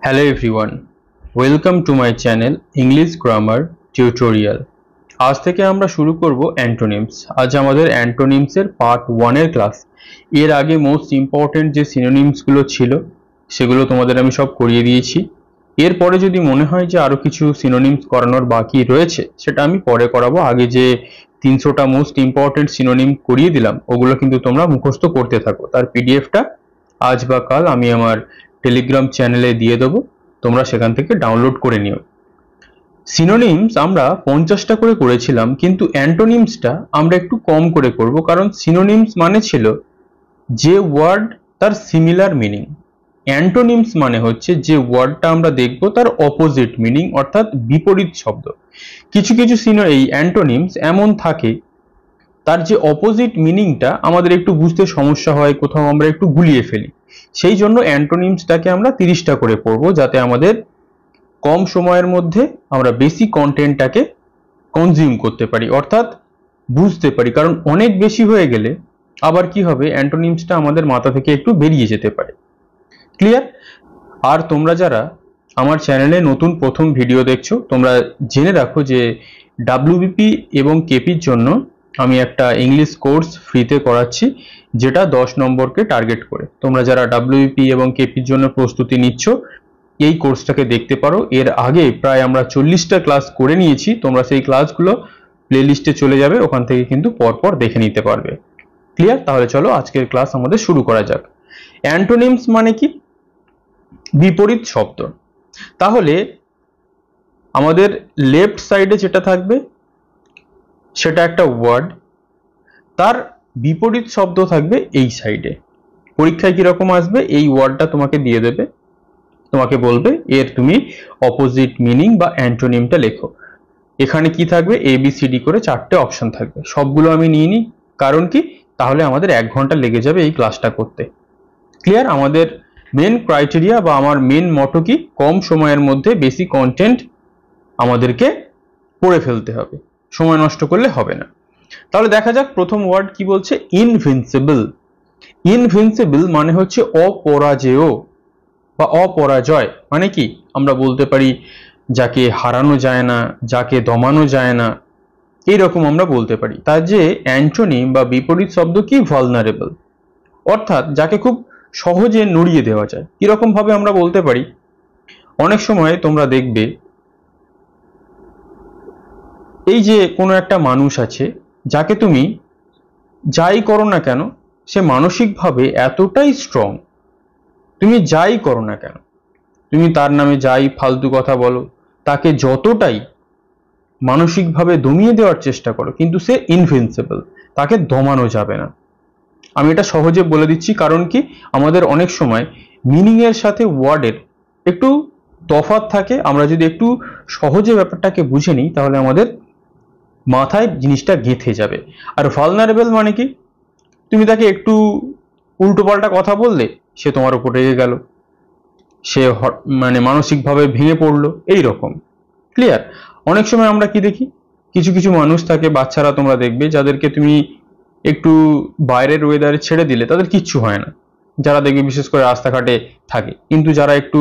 Hello everyone, welcome to my channel English Grammar Tutorial. আজ থেকে আমরা শুরু করব অ্যান্টোনিমস। আজ আমাদের অ্যান্টোনিমসের পার্ট 1 এর ক্লাস। এর আগে মোস্ট ইম্পর্টেন্ট যে সিনোনিমস গুলো ছিল সেগুলো তোমাদের আমি সব করিয়ে দিয়েছি। এরপরে যদি মনে হয় যে আরো কিছু সিনোনিমস করানোর বাকি রয়েছে সেটা আমি পরে করাবো। আগে যে 300টা মোস্ট ইম্পর্টেন্ট সিনোনিম করিয়ে দিলাম ওগুলো কিন্তু তোমরা মুখস্থ করতে থাকো। তার পিডিএফটা আজ বা কাল আমি আমার টেলিগ্রাম চ্যানেলে দিয়ে দেবো, তোমরা সেখান থেকে ডাউনলোড করে নিও। সিনোনিমস আমরা 50টা করে করেছিলাম, কিন্তু অ্যান্টোনিমসটা আমরা একটু কম করে করব, কারণ সিনোনিমস মানে ছিল যে ওয়ার্ড তার সিমিলার মিনিং। অ্যান্টোনিমস মানে হচ্ছে যে ওয়ার্ডটা আমরা দেখব তার অপোজিট মিনিং, অর্থাৎ বিপরীত শব্দ। কিছু কিছু এই অ্যান্টোনিমস এমন থাকে তার যে অপোজিট মিনিংটা আমাদের একটু বুঝতে সমস্যা হয়, কোথাও আমরা একটু গুলিয়ে ফেলি। সেই জন্য অ্যান্টোনিমসটাকে আমরা 30টা করে পড়বো, যাতে আমাদের কম সময়ের মধ্যে আমরা বেশি কন্টেন্টটাকে কনজিউম করতে পারি, অর্থাৎ বুঝতে পারি। কারণ অনেক বেশি হয়ে গেলে আবার কি হবে, অ্যান্টোনিমসটা আমাদের মাথা থেকে একটু বেরিয়ে যেতে পারে। ক্লিয়ার? আর তোমরা যারা আমার চ্যানেলে নতুন প্রথম ভিডিও দেখছো, তোমরা জেনে রাখো যে ডাব্লিউবিপি এবং কেপির জন্য আমি একটা ইংলিশ কোর্স ফ্রিতে করাচ্ছি, যেটা 10 নম্বরকে টার্গেট করে। তোমরা যারা ডাব্লিউবিপি এবং কেপির জন্য প্রস্তুতি নিচ্ছ এই কোর্সটাকে দেখতে পারো। এর আগে প্রায় আমরা 40টা ক্লাস করে নিয়েছি, তোমরা সেই ক্লাসগুলো প্লেলিস্টে চলে যাবে, ওখান থেকে কিন্তু পরপর দেখে নিতে পারবে। ক্লিয়ার? তাহলে চলো আজকের ক্লাস আমাদের শুরু করা যাক। অ্যান্টোনিমস মানে কি? বিপরীত শব্দ। তাহলে আমাদের লেফট সাইডে যেটা থাকবে সেটা একটা ওয়ার্ড, তার বিপরীত শব্দ থাকবে এই সাইডে। পরীক্ষায় কিরকম আসবে, এই ওয়ার্ডটা তোমাকে দিয়ে দেবে, তোমাকে বলবে এর তুমি অপোজিট মিনিং বা অ্যান্টোনিমটা লেখো। এখানে কি থাকবে, ABCD করে 4টে অপশন থাকবে। সবগুলো আমি নিয়ে নিই, কারণ কি, তাহলে আমাদের 1 ঘন্টা লেগে যাবে এই ক্লাসটা করতে। ক্লিয়ার? আমাদের মেন ক্রাইটেরিয়া বা আমার মেন মটো কি, কম সময়ের মধ্যে বেশি কন্টেন্ট আমাদেরকে পড়ে ফেলতে হবে, সময় নষ্ট করলে হবে না। তাহলে দেখা যাক প্রথম ওয়ার্ড কি বলছে, ইনভিনসিবল। ইনভিনসিবল মানে হচ্ছে অপরাজেয় বা অপরাজয়। মানে কি, আমরা বলতে পারি যাকে হারানো যায় না, যাকে দমানো যায় না, এইরকম আমরা বলতে পারি। তার যে অ্যান্টোনিম বা বিপরীত শব্দ কি, ভালনারেবল, অর্থাৎ যাকে খুব সহজে নড়িয়ে দেওয়া যায়। কিরকম ভাবে আমরা বলতে পারি, অনেক সময় তোমরা দেখবে এই যে কোনো একটা মানুষ আছে যাকে তুমি যাই করো না কেন সে মানসিকভাবে এতটাই স্ট্রং, তুমি যাই করো না কেন, তুমি তার নামে যাই ফালতু কথা বলো, তাকে যতটাই মানসিকভাবে দমিয়ে দেওয়ার চেষ্টা করো, কিন্তু সে ইনভিনসিবল, তাকে দমানো যাবে না। আমি এটা সহজে বলে দিচ্ছি, কারণ কি, আমাদের অনেক সময় মিনিং এর সাথে ওয়ার্ডের একটু তফাৎ থাকে। আমরা যদি একটু সহজে ব্যাপারটাকে বুঝে নিই তাহলে আমাদের মাথায় জিনিসটা গেঁথে যাবে। আর ভালনারেবল মানে কি, তুমি তাকে একটু উল্টোপাল্টা কথা বললে সে তোমার উপর রেগে গেল, সে মানে মানসিকভাবে ভেঙে পড়লো, এই রকম। ক্লিয়ার? অনেক সময় আমরা কি দেখি, কিছু কিছু মানুষ থাকে, বাচ্চারা তোমরা দেখবে, যাদেরকে তুমি একটু বাইরের ওয়েদারে ছেড়ে দিলে তাদের কিচ্ছু হয় না, যারা দেখবে বিশেষ করে রাস্তাঘাটে থাকে। কিন্তু যারা একটু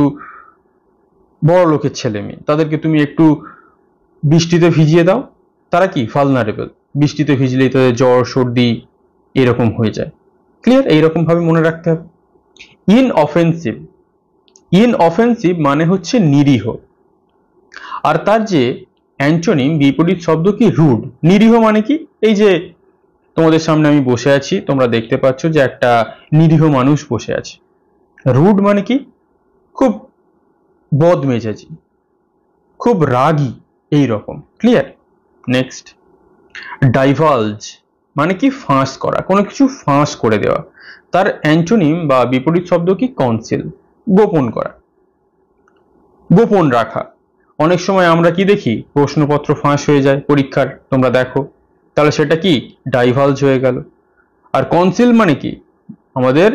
বড় লোকের ছেলে মেয়ে, তাদেরকে তুমি একটু বৃষ্টিতে ভিজিয়ে দাও, তারা কি, ভালনারেবল। বৃষ্টিতে ভিজলেই তাদের জ্বর সর্দি এরকম হয়ে যায়। ক্লিয়ার? এইরকম ভাবে মনে রাখতে হবে। ইনঅফেন্সিভ। ইনঅফেন্সিভ মানে হচ্ছে নিরীহ, আর তার যে অ্যান্টোনিম বিপরীত শব্দ কি, রুড। নিরীহ মানে কি, এই যে তোমাদের সামনে আমি বসে আছি, তোমরা দেখতে পাচ্ছ যে একটা নিরীহ মানুষ বসে আছে। রুড মানে কি, খুব বদমেজাজি, খুব রাগী, এই রকম। ক্লিয়ার? নেক্সট, ডাইভালজ মানে কি, ফাঁস করা, কোনো কিছু ফাঁস করে দেওয়া। তার অ্যান্টোনিম বা বিপরীত শব্দ কি, কনসিল, গোপন করা, গোপন রাখা। অনেক সময় আমরা কি দেখি, প্রশ্নপত্র ফাঁস হয়ে যায় পরীক্ষার, তোমরা দেখো, তাহলে সেটা কি, ডাইভালজ হয়ে গেল। আর কনসিল মানে কি, আমাদের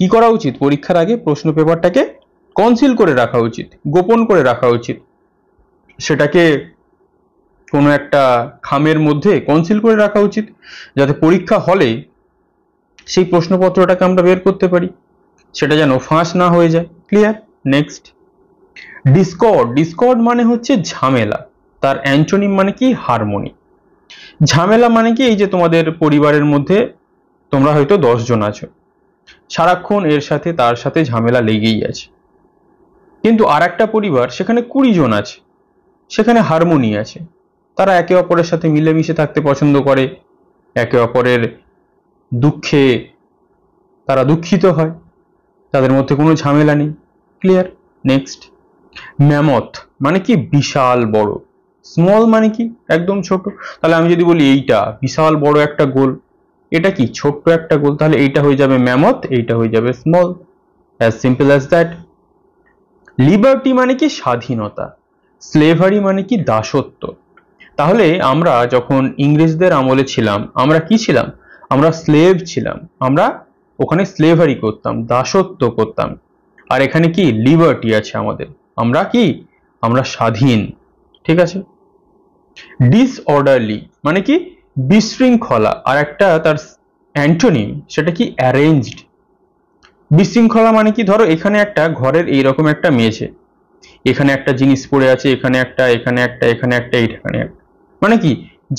কি করা উচিত, পরীক্ষার আগে প্রশ্ন পেপারটাকে কনসিল করে রাখা উচিত, গোপন করে রাখা উচিত, সেটাকে কোনো একটা খামের মধ্যে কনসিল করে রাখা উচিত, যাতে পরীক্ষা হলে সেই প্রশ্নপত্রটাকে আমরা বের করতে পারি, সেটা যেন ফাঁস না হয়ে যায়। ক্লিয়ার? নেক্সট, ডিসকর্ড, ডিসকর্ড মানে হচ্ছে ঝামেলা, তার অ্যান্টোনিম মানে কি হারমোনি। ঝামেলা মানে কি এই যে তোমাদের পরিবারের মধ্যে তোমরা হয়তো 10 জন আছো, সারাক্ষণ এর সাথে তার সাথে ঝামেলা লেগেই আছে, কিন্তু আর একটা পরিবার সেখানে 20 জন আছে, সেখানে হারমোনি আছে, তারা একে অপরের সাথে মিলেমিশে থাকতে পছন্দ করে, একে অপরের দুঃখে তারা দুঃখিত হয়, তাদের মধ্যে কোনো ঝামেলা নেই। ক্লিয়ার? নেক্সট, ম্যামথ মানে কি বিশাল বড়, স্মল মানে কি একদম ছোট। তাহলে আমি যদি বলি এইটা বিশাল বড় একটা গোল, এটা কি ছোট্ট একটা গোল, তাহলে এইটা হয়ে যাবে ম্যামথ, এইটা হয়ে যাবে small, as simple as that. Liberty মানে কি স্বাধীনতা, স্লেভারি মানে কি দাসত্ব। তাহলে আমরা যখন ইংরেজদের আমলে ছিলাম, আমরা কি ছিলাম? আমরা স্লেভ ছিলাম, আমরা ওখানে স্লেভারি করতাম, দাসত্ব করতাম। আর এখানে কি লিবার্টি আছে আমাদের, আমরা কি, আমরা স্বাধীন। ঠিক আছে? ডিসঅর্ডারলি মানে কি বিশৃঙ্খলা, আর একটা তার অ্যান্টোনিম সেটা কি অ্যারেঞ্জড। বিশৃঙ্খলা মানে কি, ধরো এখানে একটা ঘরের এইরকম একটা মেঝে, এখানে একটা জিনিস পড়ে আছে, এখানে একটা, এখানে একটা, এখানে একটা, এখানে একটা, মানে কি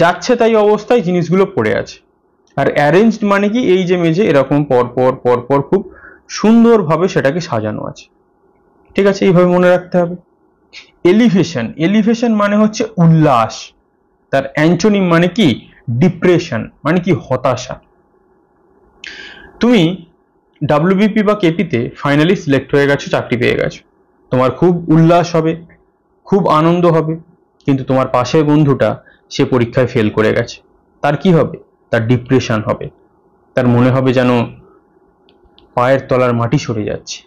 যাচ্ছে তাই অবস্থায় জিনিসগুলো পড়ে আছে। আর অ্যারেঞ্জড মানে কি এই যে মেঝে এরকম পর পর পর পর খুব সুন্দরভাবে সেটাকে সাজানো আছে। ঠিক আছে, এইভাবে মনে রাখতে হবে। এলিভেশন, এলিভেশন মানে হচ্ছে উল্লাস, তার অ্যান্টোনিম মানে কি ডিপ্রেশন, মানে কি হতাশা। তুমি ডাব্লিউবিপি বা কেপিতে ফাইনালি সিলেক্ট হয়ে গেছো, চাকরি পেয়ে গেছো, তোমার খুব উল্লাস হবে, খুব আনন্দ হবে, কিন্তু তোমার পাশের বন্ধুটা সে পরীক্ষায় ফেল করে গেছে, তার কি হবে? তার ডিপ্রেশন হবে, তার মনে হবে যেন পায়ের তলার মাটি সরে যাচ্ছে,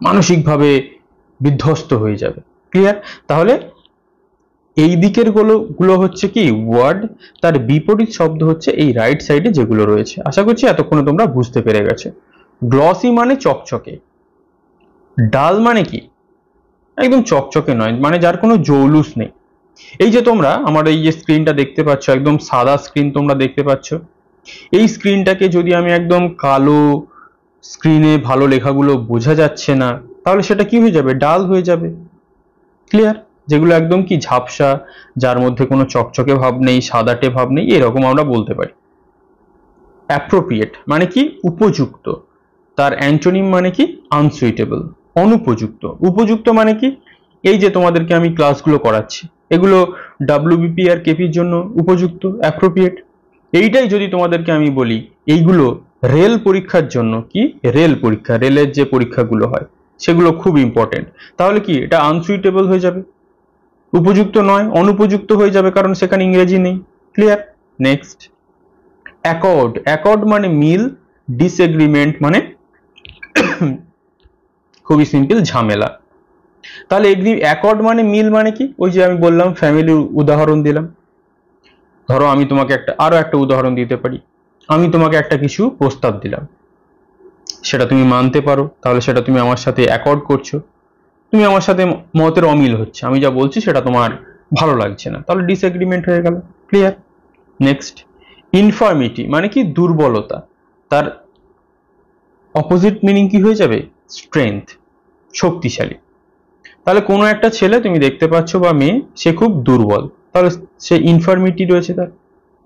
মানসিকভাবে বিধ্বস্ত হয়ে যাবে। ক্লিয়ার? তাহলে এই দিকের গুলো হচ্ছে কি ওয়ার্ড, তার বিপরীত শব্দ হচ্ছে এই রাইট সাইডে যেগুলো রয়েছে। আশা করছি এতক্ষণে তোমরা বুঝতে পেরে গেছো। গ্লসি মানে চকচকে, ডাল মানে কি একদম চকচকে নয়, মানে যার কোনো জৌলুস নেই। এই যে তোমরা আমার এই যে স্ক্রিনটা দেখতে পাচ্ছ, একদম সাদা স্ক্রিন তোমরা দেখতে পাচ্ছ, এই স্ক্রিনটাকে যদি আমি একদম কালো, স্ক্রিনে ভালো লেখাগুলো বোঝা যাচ্ছে না, তাহলে সেটা কি হয়ে যাবে? ডাল হয়ে যাবে। ক্লিয়ার? যেগুলো একদম কি ঝাপসা, যার মধ্যে কোনো চকচকে ভাব নেই, সাদাটে ভাব নেই, এরকম আমরা বলতে পারি। অ্যাপ্রোপ্রিয়েট মানে কি উপযুক্ত, তার অ্যান্টোনিম মানে কি আনসুইটেবল, অনুপযুক্ত। উপযুক্ত মানে কি এই যে তোমাদেরকে আমি ক্লাসগুলো করাচ্ছি, এগুলো ডাব্লিউবিপি আর কেপির জন্য উপযুক্ত, অ্যাপ্রোপ্রিয়েট। এইটাই যদি তোমাদেরকে আমি বলি এইগুলো রেল পরীক্ষার জন্য, কি রেল পরীক্ষা, রেলের যে পরীক্ষাগুলো হয় সেগুলো খুব ইম্পর্টেন্ট, তাহলে কি এটা আনসুইটেবল হয়ে যাবে, উপযুক্ত নয়, অনুপযুক্ত হয়ে যাবে, কারণ সেখানে ইংরেজি নেই। ক্লিয়ার? নেক্সট, অ্যাকর্ড, অ্যাকর্ড মানে মিল, ডিসএগ্রিমেন্ট মানে খুবই সিম্পল ঝামেলা। তাহলে অ্যাকর্ড মানে মিল মানে কি, ওই যে আমি বললাম ফ্যামিলির উদাহরণ দিলাম। ধরো আমি তোমাকে আরো একটা উদাহরণ দিতে পারি, আমি তোমাকে একটা কিছু প্রস্তাব দিলাম, সেটা তুমি মানতে পারো, তাহলে সেটা তুমি আমার সাথে অ্যাকর্ড করছো। তুমি আমার সাথে মতের অমিল হচ্ছে, আমি যা বলছি সেটা তোমার ভালো লাগছে না, তাহলে ডিসএগ্রিমেন্ট হয়ে গেল। ক্লিয়ার? নেক্সট, ইনফার্মিটি মানে কি দুর্বলতা, তার অপোজিট মিনিং কি হয়ে যাবে? স্ট্রেংথ, শক্তিশালী। তাহলে কোনো একটা ছেলে তুমি দেখতে পাচ্ছ বা মেয়ে, সে খুব দুর্বল, তাহলে সে ইনফার্মিটি রয়েছে, তার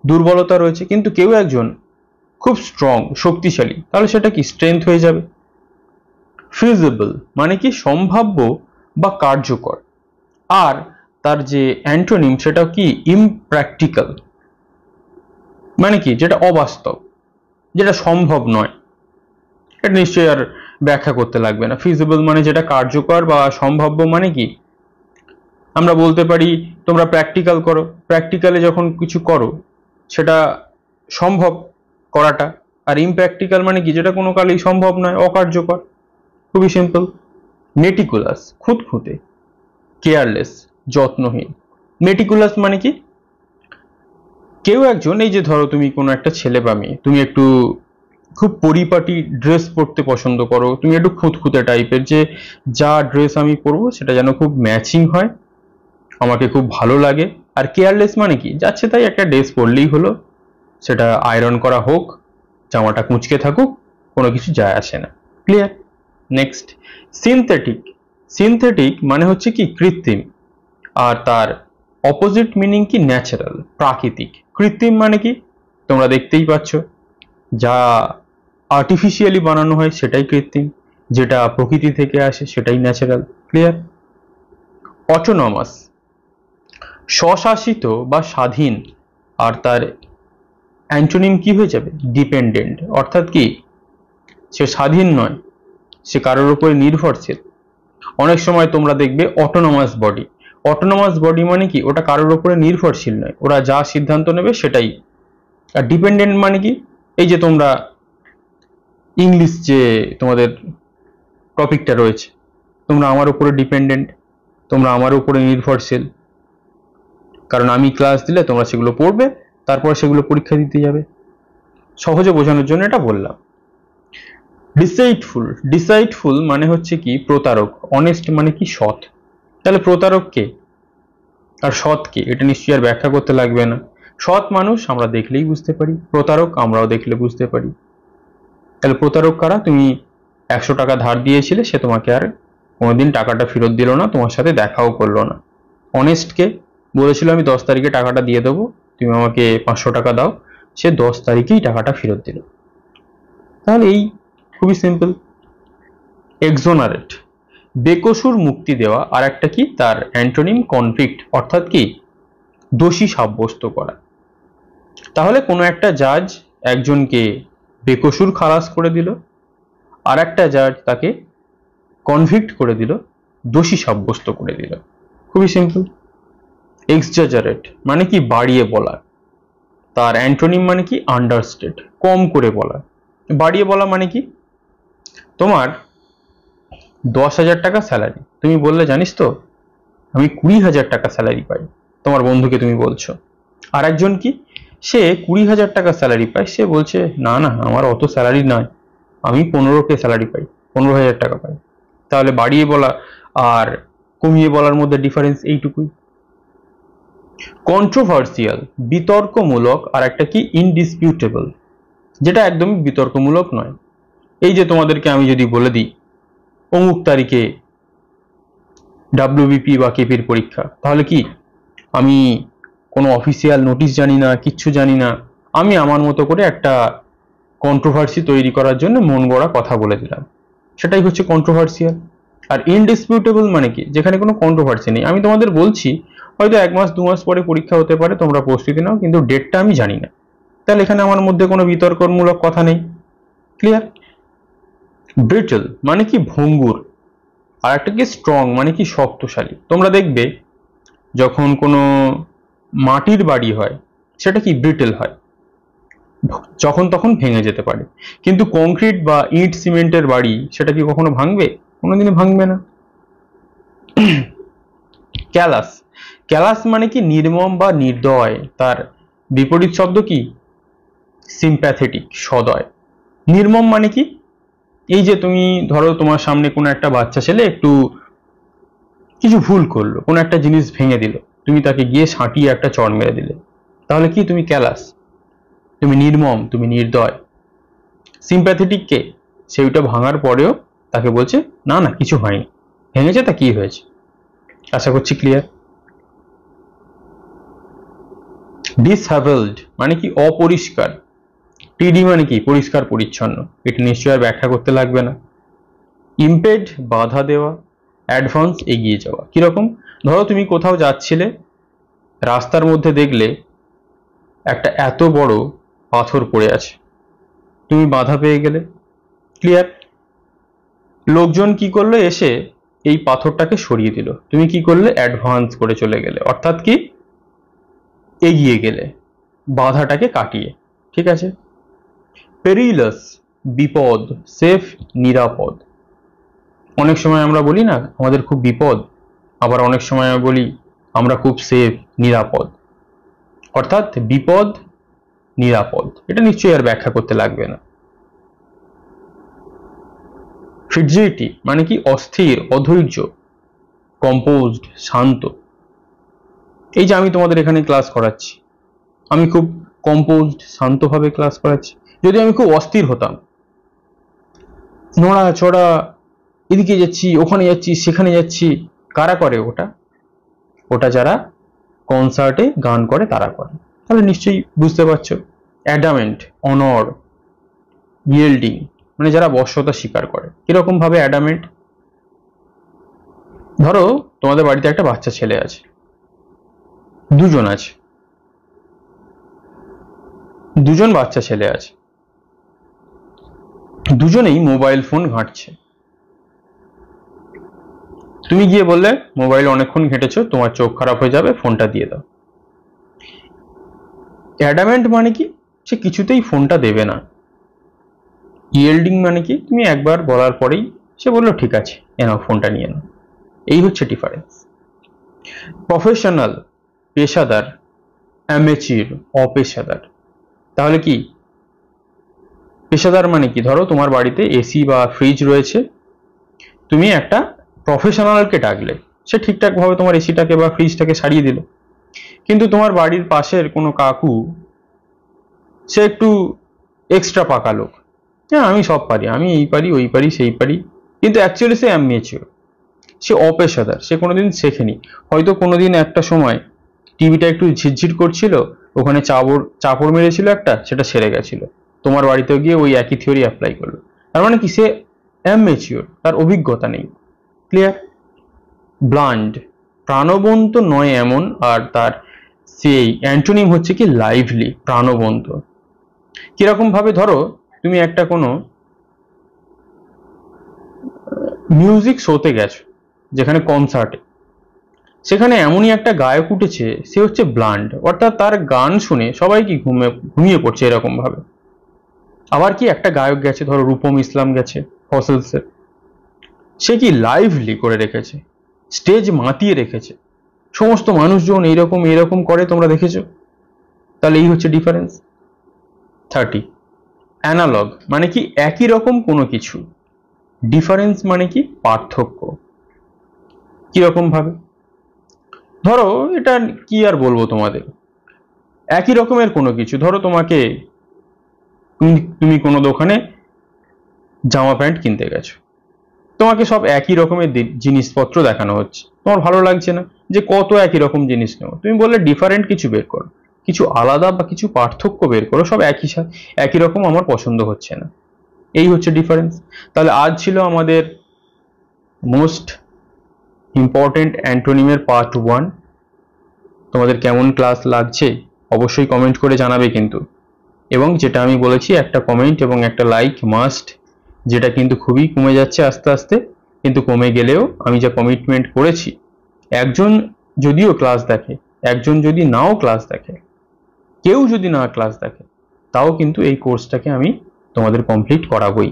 দুর্বলতা রয়েছে। কিন্তু কেউ একজন খুব স্ট্রং, শক্তিশালী, তাহলে সেটা কি স্ট্রেংথ হয়ে যাবে। ফিজিবল মানে কি সম্ভাব্য বা কার্যকর, আর তার যে অ্যান্টোনিম সেটা কি ইমপ্র্যাকটিক্যাল, মানে কি যেটা অবাস্তব, যেটা সম্ভব নয়। এটা নিশ্চয়ই আর ব্যাখ্যা করতে লাগবে না। ফিজিবল মানে যেটা কার্যকর বা সম্ভাব্য, মানে কি আমরা বলতে পারি তোমরা প্র্যাকটিক্যাল করো, প্র্যাকটিক্যালে যখন কিছু করো সেটা সম্ভব করাটা। আর ইমপ্র্যাকটিক্যাল মানে কি যেটা কোনো কালেই সম্ভব নয়, অকার্যকর। খুবই সিম্পল। মেটিকুলাস খুঁতখুঁতে, কেয়ারলেস যত্নহীন। মেটিকুলাস মানে কি কেউ একজন, এই যে ধরো তুমি কোনো একটা ছেলে বা মেয়ে, তুমি একটু খুব পরিপাটি ড্রেস পরতে পছন্দ করো, তুমি একটু খুঁতখুঁতে টাইপের, যে যা ড্রেস আমি পরবো সেটা যেন খুব ম্যাচিং হয়, আমাকে খুব ভালো লাগে। আর কেয়ারলেস মানে কি যাচ্ছে তাই একটা ড্রেস পরলেই হলো, সেটা আয়রন করা হোক, জামাটা কুঁচকে থাকুক, কোনো কিছু যায় আসে না। ক্লিয়ার? নেক্সট, সিনথেটিক, সিনথেটিক মানে হচ্ছে কি কৃত্রিম, আর তার অপোজিট মিনিং কি ন্যাচারাল, প্রাকৃতিক। কৃত্রিম মানে কি তোমরা দেখতেই পাচ্ছ, যা আর্টিফিশিয়ালি বানানো হয় সেটাই কৃত্রিম, যেটা প্রকৃতি থেকে আসে সেটাই ন্যাচারাল। ক্লিয়ার? অটোনমাস স্বশাসিত বা স্বাধীন, আর তার অ্যান্টোনিম কি হয়ে যাবে ডিপেন্ডেন্ট, অর্থাৎ কি সে স্বাধীন নয়, সে কারোর উপরে নির্ভরশীল। অনেক সময় তোমরা দেখবে অটোনমাস বডি, অটোনমাস বডি মানে কি ওটা কারোর উপরে নির্ভরশীল নয়, ওরা যা সিদ্ধান্ত নেবে সেটাই। আর ডিপেন্ডেন্ট মানে কি, এই যে তোমরা ইংলিশ যে তোমাদের টপিকটা রয়েছে, তোমরা আমার উপরে ডিপেন্ডেন্ট, তোমরা আমার উপরে নির্ভরশীল, কারণ আমি ক্লাস দিলে তোমরা সেগুলো পড়বে, তারপর সেগুলো পরীক্ষা দিতে যাবে। সহজে বোঝানোর জন্য এটা বললাম। ডিসাইডফুল, ডিসাইডফুল মানে হচ্ছে কি প্রতারক, অনেস্ট মানে কি সৎ। তাহলে প্রতারক কে আর সৎ কে, এটা নিশ্চয়ই আর ব্যাখ্যা করতে লাগবে না। সৎ মানুষ আমরা দেখলেই বুঝতে পারি, প্রতারক আমরাও দেখলে বুঝতে পারি। তাহলে প্রতারক কারা? তুমি 100 টাকা ধার দিয়েছিলে, সে তোমাকে আর কোনোদিন টাকাটা ফেরত দিল না, তোমার সাথে দেখাও করলো না। অনেস্ট কে? বলেছিল আমি 10 তারিখে টাকাটা দিয়ে দেবো, তুমি আমাকে 500 টাকা দাও, সে 10 তারিখেই টাকাটা ফেরত দিল। তাহলে এই খুবই সিম্পল। এক্সোনারেট বেকসুর মুক্তি দেওয়া, আর একটা কি তার অ্যান্টোনিম কনভিক্ট, অর্থাৎ কি দোষী সাব্যস্ত করা। তাহলে কোনো একটা জাজ একজনকে বেকসুর খালাস করে দিল, আর একটা জাজ তাকে কনভিক্ট করে দিল, দোষী সাব্যস্ত করে দিল। খুবই সিম্পল। এক্সজাজারেট মানে কি বাড়িয়ে বলা, তার অ্যান্টোনিম মানে কি আন্ডারস্টেট, কম করে বলা। বাড়িয়ে বলা মানে কি, তোমার 10,000 টাকা স্যালারি, তুমি বললে জানিস তো আমি 20,000 টাকা স্যালারি পাই, তোমার বন্ধুকে তুমি বলছো। আর একজন কি, সে 20,000 টাকা স্যালারি পায়, সে বলছে না না আমার অত স্যালারি নয়, আমি 15K স্যালারি পাই, 15,000 টাকা পাই। তাহলে বাড়িয়ে বলা আর কমিয়ে বলার মধ্যে ডিফারেন্স এইটুকুই। কন্ট্রোভার্সিয়াল বিতর্কমূলক, আর একটা কি ইনডিসপিউটেবল, যেটা একদমই বিতর্কমূলক নয়। এই যে তোমাদেরকে আমি যদি বলে দিই অমুক তারিখে ডাব্লিউবিপি বা কেপির পরীক্ষা, তাহলে কি আমি কোনো অফিসিয়াল নোটিশ জানি না, কিচ্ছু জানি না, আমি আমার মতো করে একটা কন্ট্রোভার্সি তৈরি করার জন্য মন গড়া কথা বলে দিলাম, সেটাই হচ্ছে কন্ট্রোভার্সিয়াল। আর ইনডিসপিউটেবল মানে কি, যেখানে কোনো কন্ট্রোভার্সি নেই, আমি তোমাদের বলছি হয়তো 1 মাস 2 মাস পরে পরীক্ষা হতে পারে, তোমরা প্রস্তুতি নাও, কিন্তু ডেটটা আমি জানি না, তাহলে এখানে আমার মধ্যে কোনো বিতর্কমূলক কথা নেই। ক্লিয়ার? ব্রিটল মানে কি ভঙ্গুর, আর একটা কি স্ট্রং মানে কি শক্তশালী। তোমরা দেখবে যখন কোনো মাটির বাড়ি হয় সেটা কি ব্রিটেল হয়, যখন তখন ভেঙে যেতে পারে, কিন্তু কংক্রিট বা ইট সিমেন্টের বাড়ি সেটা কি কখনো ভাঙবে? কোনোদিনই ভাঙবে না। ক্যালাস, ক্যালাস মানে কি নির্মম বা নির্দয়, তার বিপরীত শব্দ কি সিম্প্যাথেটিক, সদয়। নির্মম মানে কি, এই যে তুমি ধরো তোমার সামনে কোনো একটা বাচ্চা ছেলে একটু কিছু ভুল করলো, কোনো একটা জিনিস ভেঙে দিল, তুমি তাকে গিয়ে সাঁটিয়ে একটা চড় মেরে দিলে, তাহলে কি তুমি ক্যালাস, তুমি নির্মম, তুমি নির্দয়। সিম্প্যাথেটিক কে, সেইটা ভাঙার পরেও তাকে বলছে না না কিছু হয়নি, ভেঙেছে তা কি হয়েছে। আশা করছি ক্লিয়ার। ডিসহ্যাভেলড মানে কি অপরিষ্কার, টিডি মানে কি পরিষ্কার পরিচ্ছন্ন, এটা নিশ্চয়ই আর ব্যাখ্যা করতে লাগবে না। ইমপেড বাধা দেওয়া, অ্যাডভান্স এগিয়ে যাওয়া। কিরকম, ধরো তুমি কোথাও যাচ্ছিলে, রাস্তার মধ্যে দেখলে একটা এত বড় পাথর পড়ে আছে, তুমি বাধা পেয়ে গেলে। ক্লিয়ার? লোকজন কি করলো, এসে এই পাথরটাকে সরিয়ে দিল, তুমি কি করলে অ্যাডভান্স করে চলে গেলে, অর্থাৎ কি এগিয়ে গেলে বাধাটাকে কাটিয়ে। ঠিক আছে? পেরিলাস বিপদ, সেফ নিরাপদ। অনেক সময় আমরা বলি না আমাদের খুব বিপদ, আবার অনেক সময় বলি আমরা খুব সেফ নিরাপদ, অর্থাৎ বিপদ নিরাপদ, এটা নিশ্চয়ই আর ব্যাখ্যা করতে লাগবে না। ফ্রিজিডিটি মানে কি অস্থির, অধৈর্য। কম্পোজড শান্ত, এই যে আমি তোমাদের এখানে ক্লাস করাচ্ছি, আমি খুব কম্পোজড শান্তভাবে ক্লাস করাচ্ছি। যদি আমি খুব অস্থির হতাম, নড়াচড়া এদিকে যাচ্ছি, ওখানে যাচ্ছি, সেখানে যাচ্ছি। কারা করে ওটা? ওটা যারা কনসার্টে গান করে তারা করে। তাহলে নিশ্চয়ই বুঝতে পারছো। অ্যাডামেন্ট, অনর, ইয়েল্ডিং, মানে যারা বশ্যতা স্বীকার করে। কিরকম ভাবে অ্যাডামেন্ট? ধরো তোমাদের বাড়িতে একটা বাচ্চা ছেলে আছে, দুজন আছে, দুজন বাচ্চা ছেলে আছে, দুজনেই মোবাইল ফোন ঘাঁটছে। তুমি গিয়ে বললে মোবাইল অনেকক্ষণ ঘেঁটেছো, তোমার চোখ খারাপ হয়ে যাবে, ফোনটা দিয়ে দাও। অ্যাডামেন্ট মানে কি? সে কিছুতেই ফোনটা দেবে না। ইয়েল্ডিং মানে কি? তুমি একবার বলার পরেই সে বললো ঠিক আছে, এ নাও ফোনটা নিয়ে নাও। এই হচ্ছে ডিফারেন্স। প্রফেশনাল, পেশাদার, অ্যামেচির, অপেশাদার। তাহলে কি পেশাদার মানে কি? ধরো তোমার বাড়িতে এসি বা ফ্রিজ রয়েছে, তুমি একটা প্রফেশনালকে ডাকলে, সে ঠিকঠাক ভাবে তোমার এসিটাকে বা ফ্রিজটাকে সারিয়ে দিল। কিন্তু তোমার বাড়ির পাশের কোনো কাকু, সে একটু এক্সট্রা পাকা লোক, হ্যাঁ আমি সব পারি, আমি এই পারি, ওই পারি, সেই পারি, কিন্তু অ্যাকচুয়ালি সে অ্যামেচিওর, সে অপেশাদার, সে কোনোদিন শেখেনি। হয়তো কোনোদিন একটা সময় টিভিটা একটু ঝিরঝির করছিল, ওখানে চাপড় মেরেছিল একটা, সেটা সেরে গেছিল, তোমার বাড়িতে গিয়ে ওই একই থিওরি অ্যাপ্লাই করলো। তার মানে কি? সে অ্যামেচিওর, তার অভিজ্ঞতা নেই। ক্লিয়ার? ব্লান্ড, প্রাণবন্ত নয় এমন, আর তার সেই অ্যান্টোনিম হচ্ছে কি লাইভলি, প্রাণবন্ত। কিরকম ভাবে? ধরো তুমি একটা কোনো মিউজিক শোতে গেছো, যেখানে কনসার্টে, সেখানে এমনই একটা গায়ক উঠেছে, সে হচ্ছে ব্লান্ড, অর্থাৎ তার গান শুনে সবাই কি ঘুমিয়ে পড়ছে এরকম ভাবে। আবার কি একটা গায়ক গেছে, ধরো রূপম ইসলাম গেছে ফসলসে, সে কি লাইভলি করে রেখেছে, স্টেজ মাতিয়ে রেখেছে, সমস্ত মানুষজন এইরকম এরকম করে, তোমরা দেখেছো। তাহলে এই হচ্ছে ডিফারেন্স। 30, অ্যানালগ মানে কি? একই রকম কোনো কিছু। ডিফারেন্স মানে কি? পার্থক্য। কিরকম ভাবে? ধরো এটা কি আর বলবো তোমাদের, একই রকমের কোনো কিছু, ধরো তোমাকে, তুমি কোনো দোকানে জামা প্যান্ট কিনতে গেছো, তোমাকে সব একই রকমের জিনিসপত্র দেখানো হচ্ছে, তোমার ভালো লাগছে না, যে কত একই রকম জিনিস নেবো, তুমি বললে ডিফারেন্ট কিছু বের করো, কিছু আলাদা বা কিছু পার্থক্য বের করো, সব একই রকম আমার পছন্দ হচ্ছে না। এই হচ্ছে ডিফারেন্স। তাহলে আজ ছিল আমাদের মোস্ট ইম্পর্টেন্ট অ্যান্টোনিমের পার্ট 1। তোমাদের কেমন ক্লাস লাগছে অবশ্যই কমেন্ট করে জানাবে কিন্তু, এবং যেটা আমি বলেছি, একটা কমেন্ট এবং একটা লাইক মাস্ট, যেটা কিন্তু খুবই কমে যাচ্ছে আস্তে আস্তে, কিন্তু কমে গেলেও আমি যা কমিটমেন্ট করেছি, একজন যদিও ক্লাস দেখে, একজন যদি নাও ক্লাস দেখে, কেউ যদি না ক্লাস দেখে, তাও কিন্তু এই কোর্সটাকে আমি তোমাদের কমপ্লিট করাবই।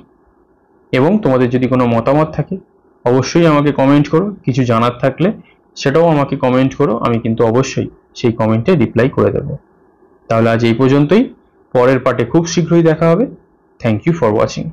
এবং তোমাদের যদি কোনো মতামত থাকে অবশ্যই আমাকে কমেন্ট করো, কিছু জানার থাকলে সেটাও আমাকে কমেন্ট করো, আমি কিন্তু অবশ্যই সেই কমেন্টে রিপ্লাই করে দেবো। তাহলে আজ এই পর্যন্তই, পরের পার্টে খুব শীঘ্রই দেখা হবে। Thank you for watching.